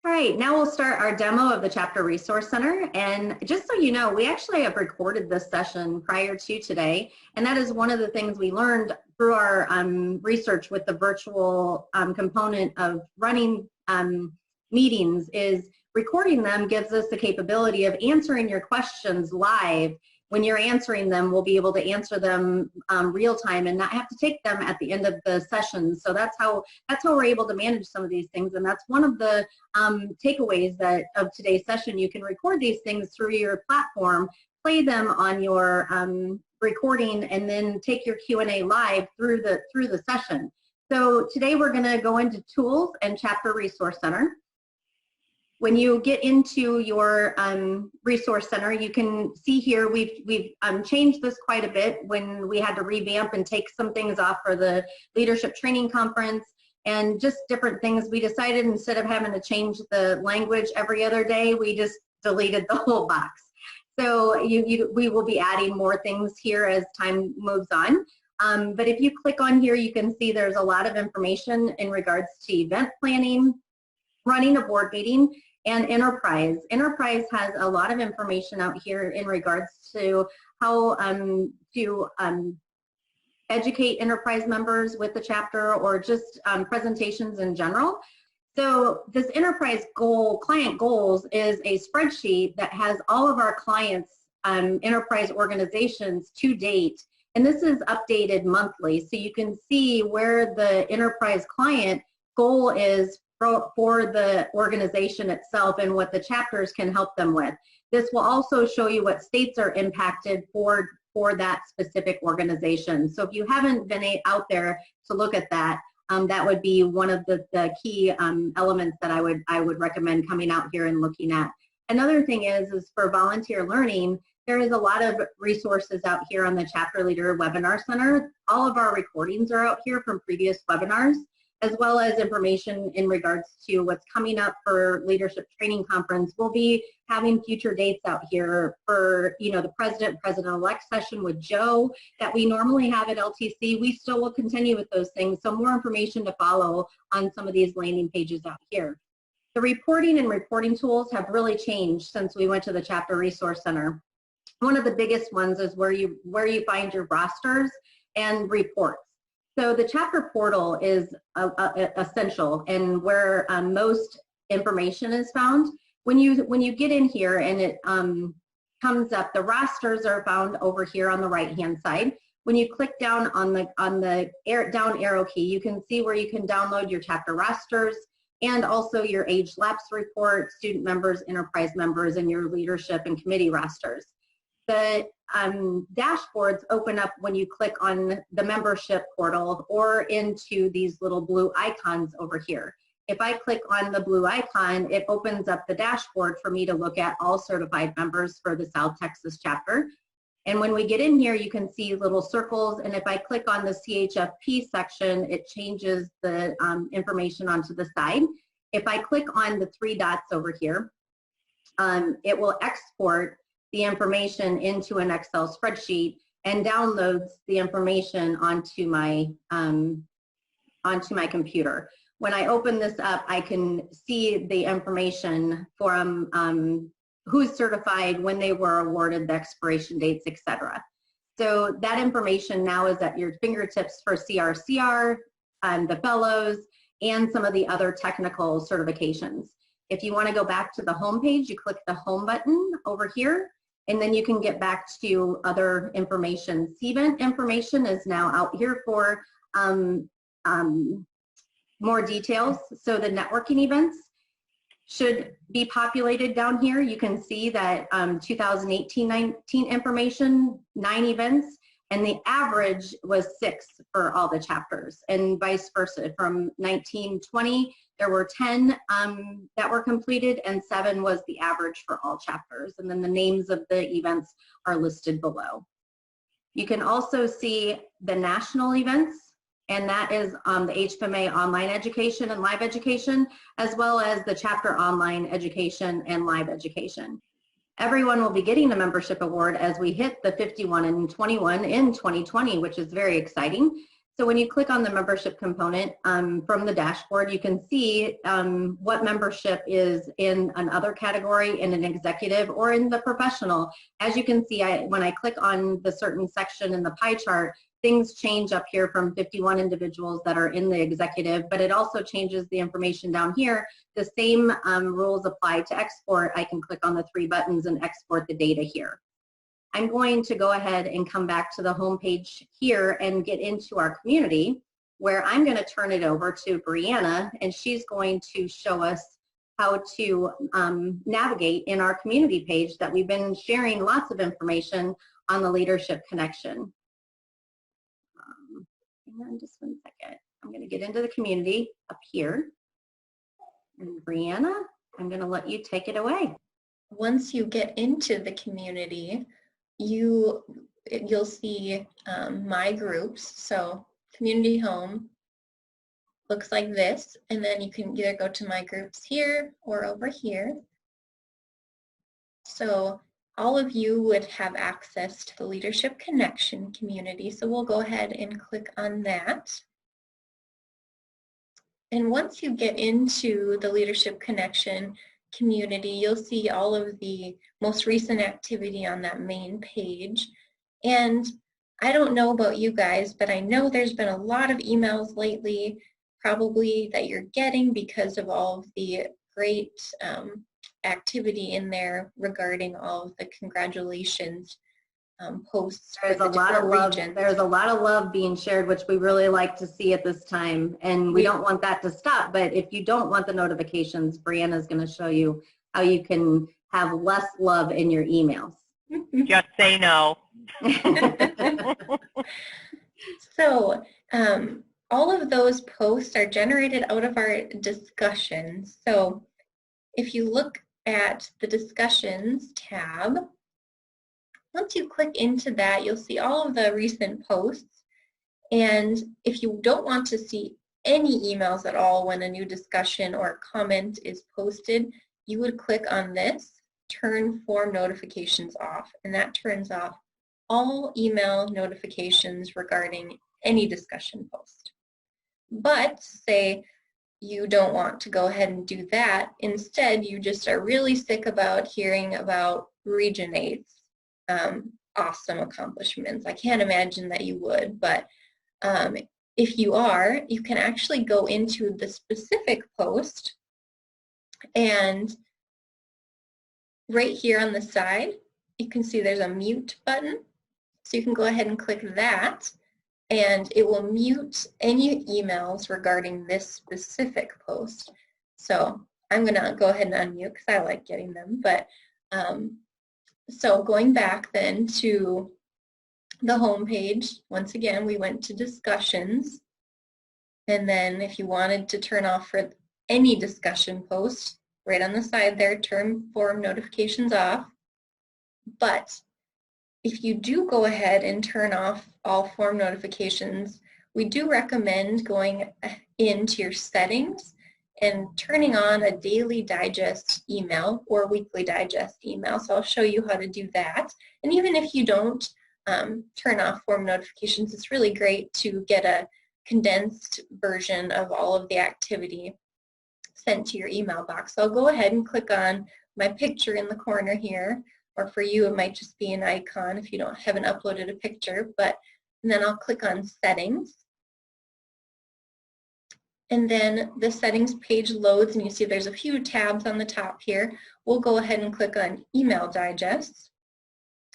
All right, now we'll start our demo of the Chapter Resource Center. And just so you know, we actually have recorded this session prior to today. And that is one of the things we learned through our research with the virtual component of running meetings is recording them gives us the capability of answering your questions live. When you're answering them, we'll be able to answer them real time and not have to take them at the end of the session. So that's how we're able to manage some of these things. And that's one of the takeaways of today's session. You can record these things through your platform, play them on your recording, and then take your Q&A live through the session. So today we're going to go into Tools and Chapter Resource Center. When you get into your resource center, you can see here we've changed this quite a bit when we had to revamp and take some things off for the leadership training conference and just different things. We decided instead of having to change the language every other day, we just deleted the whole box. So we will be adding more things here as time moves on. But if you click on here, you can see there's a lot of information in regards to event planning, running a board meeting, and Enterprise. Enterprise has a lot of information out here in regards to how to educate Enterprise members with the chapter or just presentations in general. So this Enterprise client goals is a spreadsheet that has all of our clients' Enterprise organizations to date. And this is updated monthly. So you can see where the Enterprise client goal is for the organization itself and what the chapters can help them with. This will also show you what states are impacted for that specific organization. So if you haven't been out there to look at that, that would be one of the key elements that I would recommend coming out here and looking at. Another thing is for volunteer learning, there is a lot of resources out here on the Chapter Leader Webinar Center. All of our recordings are out here from previous webinars, as well as information in regards to what's coming up for Leadership Training Conference. We'll be having future dates out here for, the President-Elect session with Joe that we normally have at LTC. We still will continue with those things, so more information to follow on some of these landing pages out here. The reporting and reporting tools have really changed since we went to the Chapter Resource Center. One of the biggest ones is where you find your rosters and reports. So the chapter portal is essential and where most information is found. When you get in here and it comes up, the rosters are found over here on the right-hand side. When you click down on the down arrow key, you can see where you can download your chapter rosters and also your age lapse report, student members, enterprise members, and your leadership and committee rosters. The dashboards open up when you click on the membership portal or into these little blue icons over here. If I click on the blue icon, it opens up the dashboard for me to look at all certified members for the South Texas chapter. And when we get in here, you can see little circles, and if I click on the CHFP section, it changes the information onto the side. If I click on the three dots over here, it will export the information into an Excel spreadsheet and downloads the information onto my computer. When I open this up, I can see the information from who's certified, when they were awarded, the expiration dates, etc. So that information now is at your fingertips for CRCR, the fellows, and some of the other technical certifications. If you want to go back to the home page, you click the home button over here, and then you can get back to other information. CVent information is now out here for more details. So the networking events should be populated down here. You can see that 2018-19 information, 9 events, and the average was 6 for all the chapters, and vice versa. From 19-20, there were 10 that were completed, and 7 was the average for all chapters. And then the names of the events are listed below. You can also see the national events, and that is the HFMA online education and live education, as well as the chapter online education and live education. Everyone will be getting a membership award as we hit the 51 and 21 in 2020, which is very exciting. So when you click on the membership component from the dashboard, you can see what membership is in another category, in an executive, or in the professional. As you can see, when I click on the certain section in the pie chart, things change up here from 51 individuals that are in the executive, but it also changes the information down here. The same rules apply to export. I can click on the 3 buttons and export the data here. I'm going to go ahead and come back to the home page here and get into our community, where I'm going to turn it over to Brianna, and she's going to show us how to navigate in our community page that we've been sharing lots of information on the Leadership Connection. Hang on just one second. I'm going to get into the community up here. And Brianna, I'm going to let you take it away. Once you get into the community, you'll see my groups. So community home looks like this, and then you can either go to my groups here or over here. So all of you would have access to the Leadership Connection community. So we'll go ahead and click on that. And once you get into the Leadership Connection community, you'll see all of the most recent activity on that main page. And I don't know about you guys, but I know there's been a lot of emails lately, probably that you're getting because of all of the great activity in there regarding all of the congratulations posts. There's a lot of love. There's a lot of love being shared, which we really like to see at this time, and we don't want that to stop. But if you don't want the notifications, Brianna's going to show you how you can have less love in your emails. Just say no. So all of those posts are generated out of our discussions. So if you look at the discussions tab, once you click into that, you'll see all of the recent posts. And if you don't want to see any emails at all when a new discussion or comment is posted, you would click on this, turn form notifications off, and that turns off all email notifications regarding any discussion post. But say you don't want to go ahead and do that. Instead, you just are really sick about hearing about Region 8's awesome accomplishments. I can't imagine that you would, but if you are, you can actually go into the specific post, and right here on the side, you can see there's a mute button. So you can go ahead and click that, and it will mute any emails regarding this specific post. So I'm going to go ahead and unmute because I like getting them. But so going back then to the home page, once again, we went to discussions. And then if you wanted to turn off for any discussion post, right on the side there, turn form notifications off. But if you do go ahead and turn off all form notifications, we do recommend going into your settings and turning on a daily digest email or weekly digest email. So I'll show you how to do that. And even if you don't turn off form notifications, it's really great to get a condensed version of all of the activity sent to your email box. So I'll go ahead and click on my picture in the corner here, or for you it might just be an icon if you haven't uploaded a picture, and then I'll click on settings. And then the settings page loads, and you see there's a few tabs on the top here. We'll go ahead and click on email digests,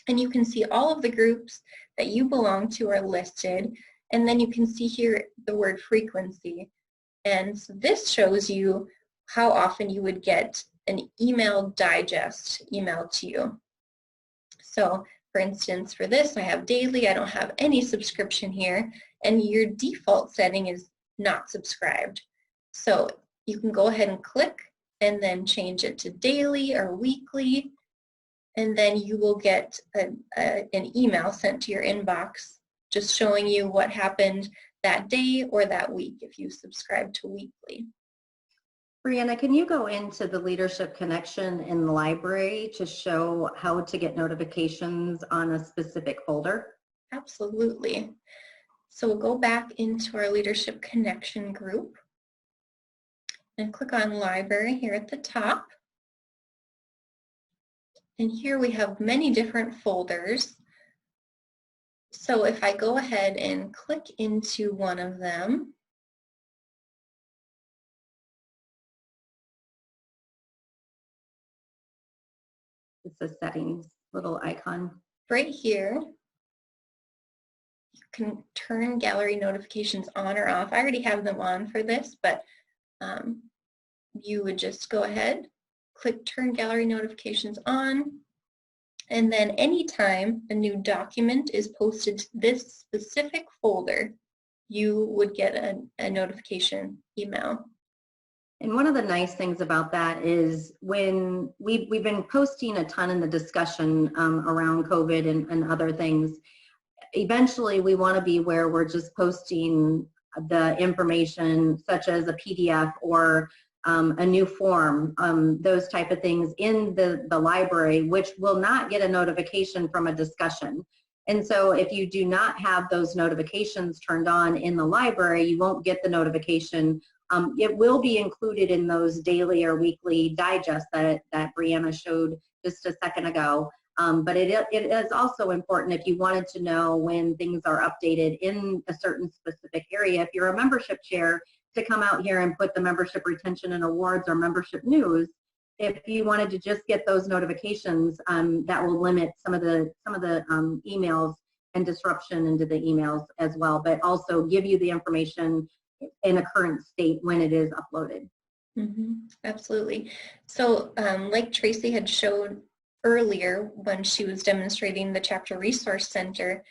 and you can see all of the groups that you belong to are listed, and then you can see here the word frequency. And so this shows you how often you would get an email digest emailed to you. So for instance, for this I have daily, I don't have any subscription here, and your default setting is not subscribed. So you can go ahead and click and then change it to daily or weekly, and then you will get an email sent to your inbox just showing you what happened that day or that week if you subscribe to weekly. Brianna, can you go into the Leadership Connection in the library to show how to get notifications on a specific folder? Absolutely. So we'll go back into our Leadership Connection group and click on Library here at the top. And here we have many different folders. So if I go ahead and click into one of them, It's a settings little icon. right here, you can turn gallery notifications on or off. I already have them on for this, but you would just go ahead, click Turn Gallery Notifications On, and then anytime a new document is posted to this specific folder, you would get a notification email. And one of the nice things about that is when we've been posting a ton in the discussion around COVID and other things, eventually we want to be where we're just posting the information such as a PDF or a new form, those type of things in the library, which will not get a notification from a discussion. And so if you do not have those notifications turned on in the library, you won't get the notification. It will be included in those daily or weekly digests that Brianna showed just a second ago. But it is also important if you wanted to know when things are updated in a certain specific area. If you're a membership chair, to come out here and put the membership retention and awards or membership news. If you wanted to just get those notifications, that will limit some of the emails and disruption into the emails as well, but also give you the information in a current state when it is uploaded. Mm-hmm. Absolutely. So like Tracy had showed earlier when she was demonstrating the Chapter Resource Center,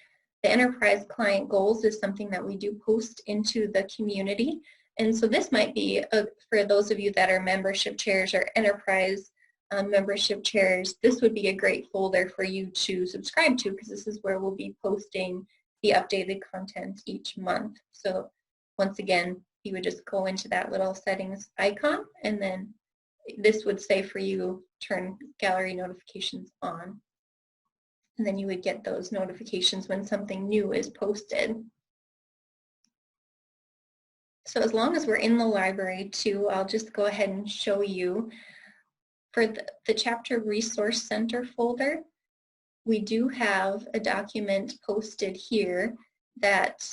the Enterprise Client Goals is something that we do post into the community. And so this might be, for those of you that are membership chairs or enterprise membership chairs, this would be a great folder for you to subscribe to, because this is where we'll be posting the updated content each month. So once again, you would just go into that little settings icon, and then this would say for you, turn gallery notifications on. And then you would get those notifications when something new is posted. So as long as we're in the library too, I'll just go ahead and show you for the Chapter Resource Center folder, we do have a document posted here that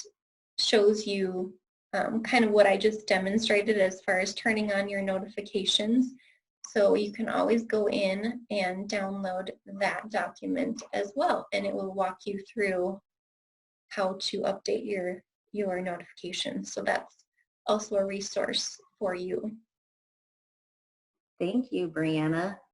shows you kind of what I just demonstrated as far as turning on your notifications. So you can always go in and download that document as well, and it will walk you through how to update your notifications. So that's also a resource for you. Thank you, Brianna.